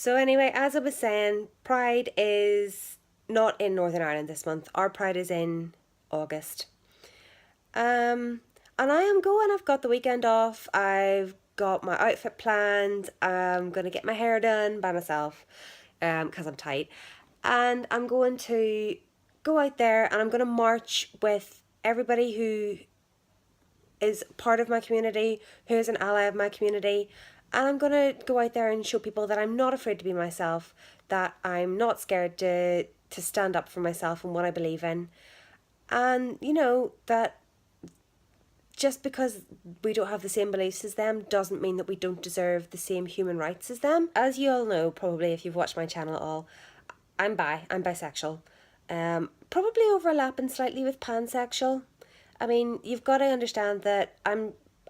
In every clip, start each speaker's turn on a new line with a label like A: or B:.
A: So anyway, as I was saying, Pride is not in Northern Ireland this month. Our Pride is in August. Um, and I am going. I've got the weekend off. I've got my outfit planned. I'm gonna get my hair done by myself, because I'm tight, and I'm going to go out there and I'm gonna march with everybody who is part of my community, who is an ally of my community. And I'm going to go out there and show people that I'm not afraid to be myself, that I'm not scared to stand up for myself and what I believe in. And, that just because we don't have the same beliefs as them doesn't mean that we don't deserve the same human rights as them. As you all know, probably if you've watched my channel at all, I'm bisexual. Probably overlapping slightly with pansexual. I mean, you've got to understand that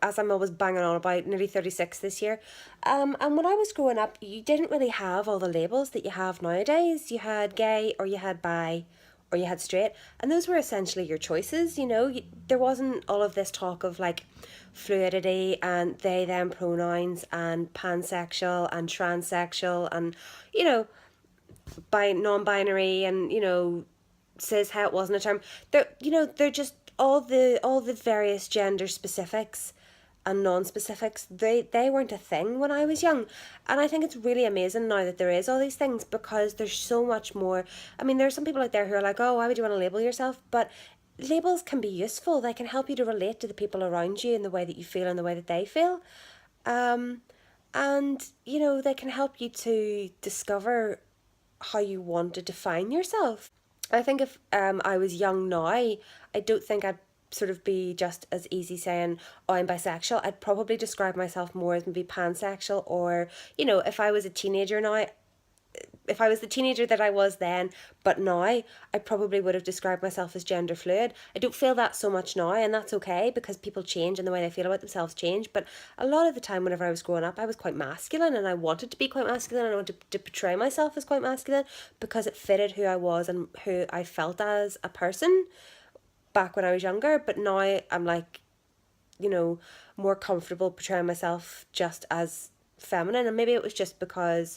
A: as I'm always banging on about, nearly 36 this year. And when I was growing up, you didn't really have all the labels that you have nowadays. You had gay, or you had bi, or you had straight, and those were essentially your choices. There wasn't all of this talk of like fluidity and they them pronouns and pansexual and transsexual and you know by non-binary and says how it wasn't a term. They're just all the various gender specifics and non-specifics. They weren't a thing when I was young, and I think it's really amazing now that there is all these things, because there's so much more. I mean, there's some people out there who are like, oh, why would you want to label yourself? But labels can be useful. They can help you to relate to the people around you in the way that you feel and the way that they feel. um and they can help you to discover how you want to define yourself. I think if I was young now, I don't think I'd sort of be just as easy saying, oh, I'm bisexual. I'd probably describe myself more as maybe pansexual, or, if I was a teenager now, if I was the teenager that I was then, but now, I probably would have described myself as gender fluid. I don't feel that so much now, and that's okay because people change and the way they feel about themselves change. But a lot of the time, whenever I was growing up, I was quite masculine and I wanted to be quite masculine and I wanted to portray myself as quite masculine because it fitted who I was and who I felt as a person back when I was younger. But now I'm like, more comfortable portraying myself just as feminine. And maybe it was just because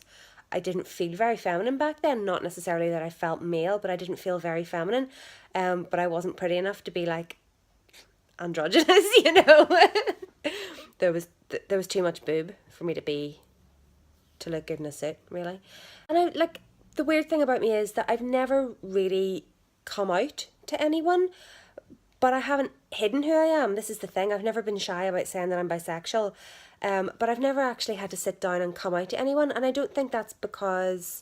A: I didn't feel very feminine back then. Not necessarily that I felt male, but I didn't feel very feminine. But I wasn't pretty enough to be like androgynous, there was too much boob for me to look good in a suit, really. And I like the weird thing about me is that I've never really come out to anyone, but I haven't hidden who I am. This is the thing. I've never been shy about saying that I'm bisexual. But I've never actually had to sit down and come out to anyone. And I don't think that's because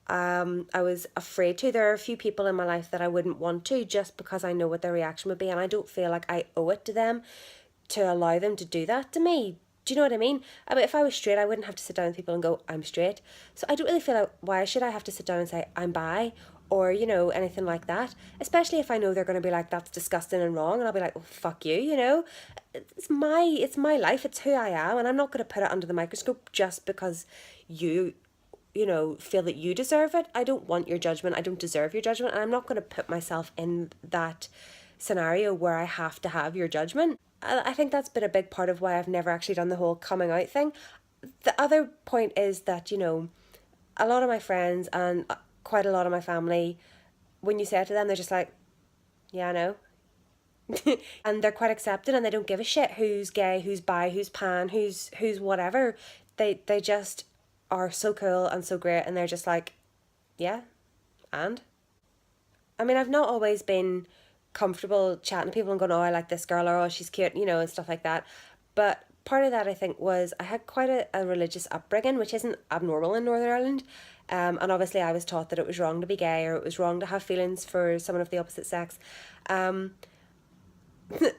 A: I was afraid to. There are a few people in my life that I wouldn't want to, just because I know what their reaction would be. And I don't feel like I owe it to them to allow them to do that to me. Do you know what I mean? I mean, if I was straight, I wouldn't have to sit down with people and go, I'm straight. So I don't really feel like, why should I have to sit down and say, I'm bi? Or, anything like that. Especially if I know they're going to be like, that's disgusting and wrong. And I'll be like, well, fuck you. It's my life. It's who I am. And I'm not going to put it under the microscope just because you feel that you deserve it. I don't want your judgment. I don't deserve your judgment. And I'm not going to put myself in that scenario where I have to have your judgment. I think that's been a big part of why I've never actually done the whole coming out thing. The other point is that, a lot of my friends and quite a lot of my family, when you say it to them, they're just like, yeah, I know. And they're quite accepted and they don't give a shit who's gay, who's bi, who's pan, who's whatever. They just are so cool and so great, and they're just like, yeah, and I mean, I've not always been comfortable chatting to people and going, oh, I like this girl, or oh, she's cute, and stuff like that. But part of that, I think, was I had quite a religious upbringing, which isn't abnormal in Northern Ireland. And obviously, I was taught that it was wrong to be gay, or it was wrong to have feelings for someone of the opposite sex, or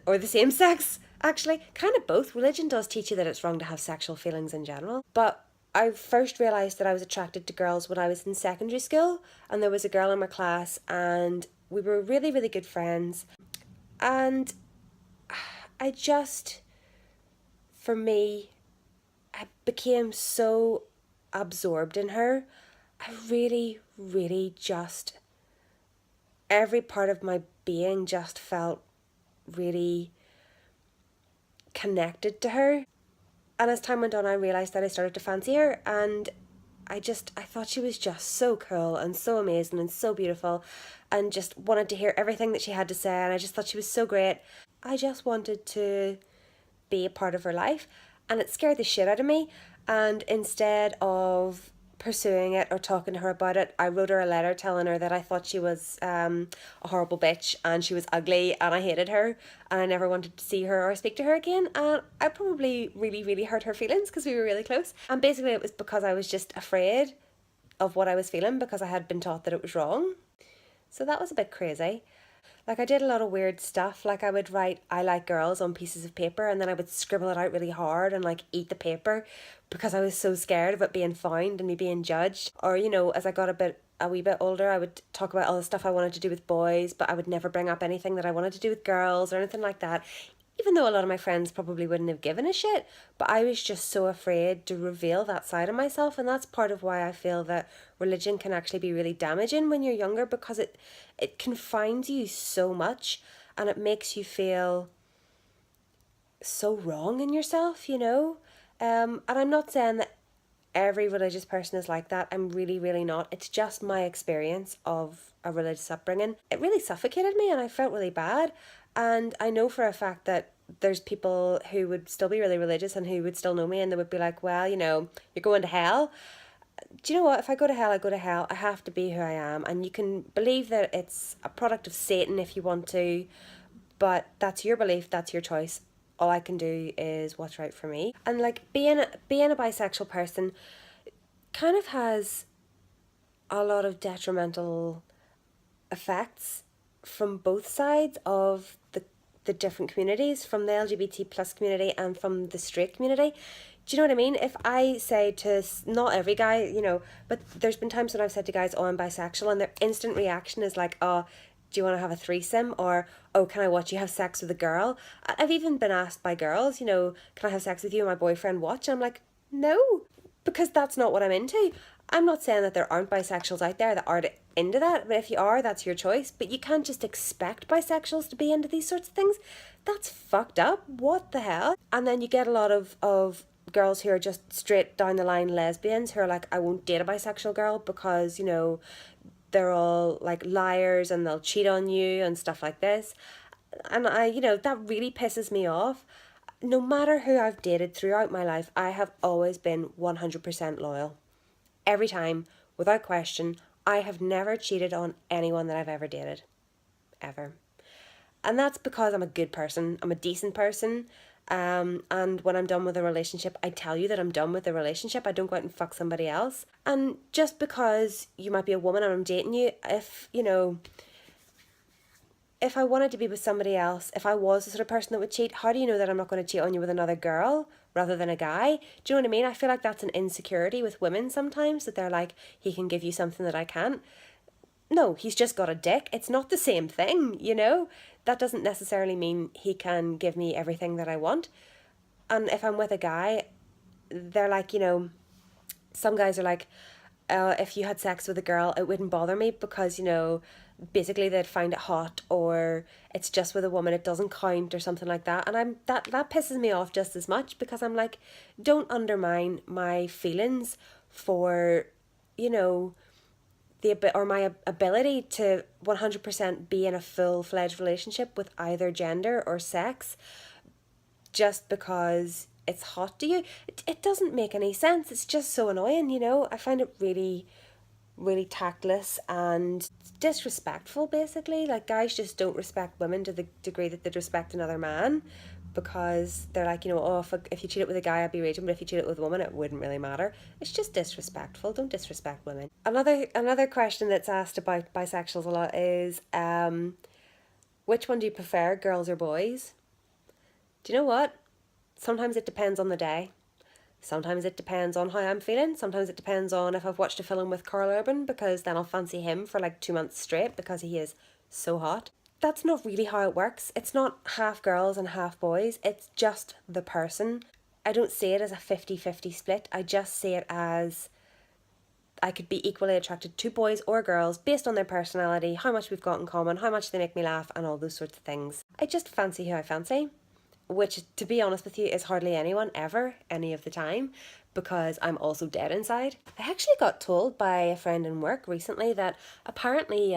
A: the same sex, actually. Kind of both. Religion does teach you that it's wrong to have sexual feelings in general. But I first realised that I was attracted to girls when I was in secondary school, and there was a girl in my class, and we were really, really good friends. And I just, for me, I became so absorbed in her. I really, really just, every part of my being just felt really connected to her. And as time went on, I realised that I started to fancy her, and I thought she was just so cool and so amazing and so beautiful, and just wanted to hear everything that she had to say, and I just thought she was so great. I just wanted to be a part of her life, and it scared the shit out of me. And instead of pursuing it or talking to her about it, I wrote her a letter telling her that I thought she was a horrible bitch and she was ugly and I hated her and I never wanted to see her or speak to her again. And I probably really, really hurt her feelings because we were really close. And basically, it was because I was just afraid of what I was feeling because I had been taught that it was wrong. So that was a bit crazy. Like, I did a lot of weird stuff. Like, I would write "I like girls" on pieces of paper, and then I would scribble it out really hard and like eat the paper because I was so scared of it being found and me being judged. Or, as I got a wee bit older, I would talk about all the stuff I wanted to do with boys, but I would never bring up anything that I wanted to do with girls or anything like that. Even though a lot of my friends probably wouldn't have given a shit, but I was just so afraid to reveal that side of myself. And that's part of why I feel that religion can actually be really damaging when you're younger, because it confines you so much and it makes you feel so wrong in yourself. And I'm not saying that every religious person is like that. I'm really, really not. It's just my experience of a religious upbringing. It really suffocated me and I felt really bad. And I know for a fact that there's people who would still be really religious and who would still know me and they would be like, well, you're going to hell. Do you know what? If I go to hell, I go to hell. I have to be who I am. And you can believe that it's a product of Satan if you want to, but that's your belief, that's your choice. All I can do is what's right for me. And like being a bisexual person kind of has a lot of detrimental effects from both sides of the different communities, from the LGBT plus community and from the straight community. Do you know what I mean? If I say to, not every guy, but there's been times when I've said to guys, oh, I'm bisexual, and their instant reaction is like, oh, do you want to have a threesome? Or, oh, can I watch you have sex with a girl? I've even been asked by girls, can I have sex with you and my boyfriend watch? And I'm like, no, because that's not what I'm into. I'm not saying that there aren't bisexuals out there that aren't into that, but if you are, that's your choice. But you can't just expect bisexuals to be into these sorts of things. That's fucked up. What the hell? And then you get a lot of girls who are just straight down the line lesbians who are like, I won't date a bisexual girl because, they're all like liars and they'll cheat on you and stuff like this. And that really pisses me off. No matter who I've dated throughout my life, I have always been 100% loyal. Every time, without question, I have never cheated on anyone that I've ever dated. Ever. And that's because I'm a good person. I'm a decent person. And when I'm done with a relationship, I tell you that I'm done with the relationship. I don't go out and fuck somebody else. And just because you might be a woman and I'm dating you, if I wanted to be with somebody else, if I was the sort of person that would cheat, how do you know that I'm not going to cheat on you with another girl rather than a guy? Do you know what I mean? I feel like that's an insecurity with women sometimes, that they're like, he can give you something that I can't. No, he's just got a dick. It's not the same thing. That doesn't necessarily mean he can give me everything that I want. And if I'm with a guy, they're like, some guys are like, if you had sex with a girl, it wouldn't bother me because, basically they'd find it hot, or it's just with a woman, it doesn't count, or something like that. And that pisses me off just as much, because I'm like, don't undermine my feelings for, my ability to 100% be in a full-fledged relationship with either gender or sex just because it's hot to you. It doesn't make any sense. It's just so annoying, I find it really, really tactless and disrespectful, basically. Like, guys just don't respect women to the degree that they'd respect another man, because they're like, oh, if you cheat it with a guy, I'd be raging, but if you cheat it with a woman, it wouldn't really matter. It's just disrespectful. Don't disrespect women. Another question that's asked about bisexuals a lot is, which one do you prefer, girls or boys? Do you know what? Sometimes it depends on the day. Sometimes it depends on how I'm feeling. Sometimes it depends on if I've watched a film with Carl Urban, because then I'll fancy him for like 2 months straight because he is so hot. That's not really how it works. It's not half girls and half boys. It's just the person. I don't see it as a 50-50 split. I just see it as I could be equally attracted to boys or girls based on their personality, how much we've got in common, how much they make me laugh, and all those sorts of things. I just fancy who I fancy, which, to be honest with you, is hardly anyone ever, any of the time, because I'm also dead inside. I actually got told by a friend in work recently that apparently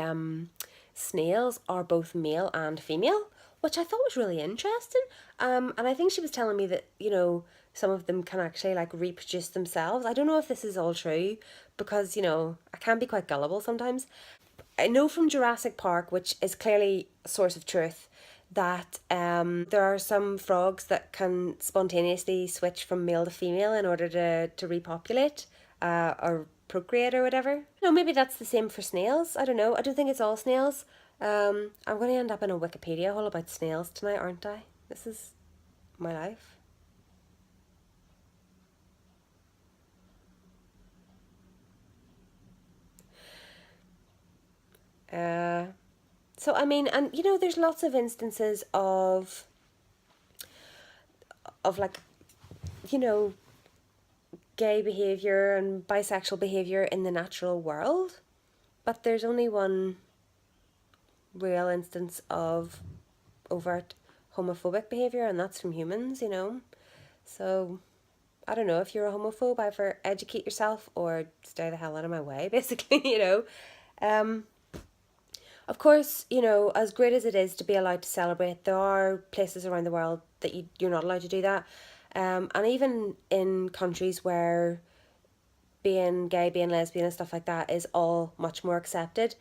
A: snails are both male and female, which I thought was really interesting. And I think she was telling me that, some of them can actually like reproduce themselves. I don't know if this is all true because, I can be quite gullible sometimes. I know from Jurassic Park, which is clearly a source of truth, that there are some frogs that can spontaneously switch from male to female in order to repopulate or procreate or whatever. No, maybe that's the same for snails. I don't know. I don't think it's all snails. I'm going to end up in a Wikipedia hole about snails tonight, aren't I? This is my life. Uh, so I mean, and there's lots of instances of like, you know, gay behavior and bisexual behavior in the natural world, but there's only one real instance of overt homophobic behavior, and that's from humans. So I don't know if you're a homophobe, either educate yourself or stay the hell out of my way, basically. Um, Of course, as great as it is to be allowed to celebrate, there are places around the world that you're not allowed to do that. And even in countries where being gay, being lesbian, and stuff like that is all much more accepted,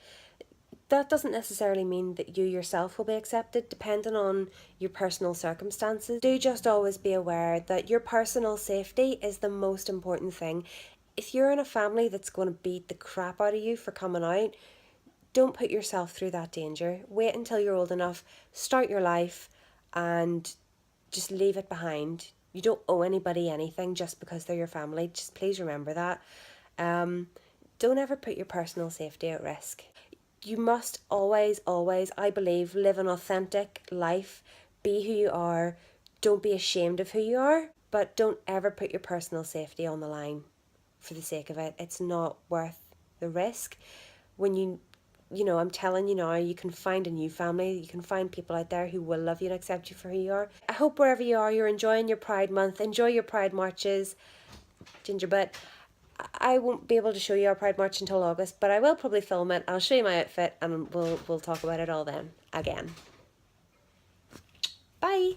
A: that doesn't necessarily mean that you yourself will be accepted, depending on your personal circumstances. Do just always be aware that your personal safety is the most important thing. If you're in a family that's going to beat the crap out of you for coming out, don't put yourself through that danger. Wait until you're old enough, start your life, and just leave it behind. You don't owe anybody anything just because they're your family. Just please remember that. Um, don't ever put your personal safety at risk. You must always, always, I believe, live an authentic life. Be who you are. Don't be ashamed of who you are, but don't ever put your personal safety on the line for the sake of it. It's not worth the risk. When I'm telling you now, you can find a new family. You can find people out there who will love you and accept you for who you are. I hope wherever you are, you're enjoying your Pride Month. Enjoy your Pride marches. Ginger butt. I won't be able to show you our Pride March until August, but I will probably film it. I'll show you my outfit and we'll talk about it all then again. Bye.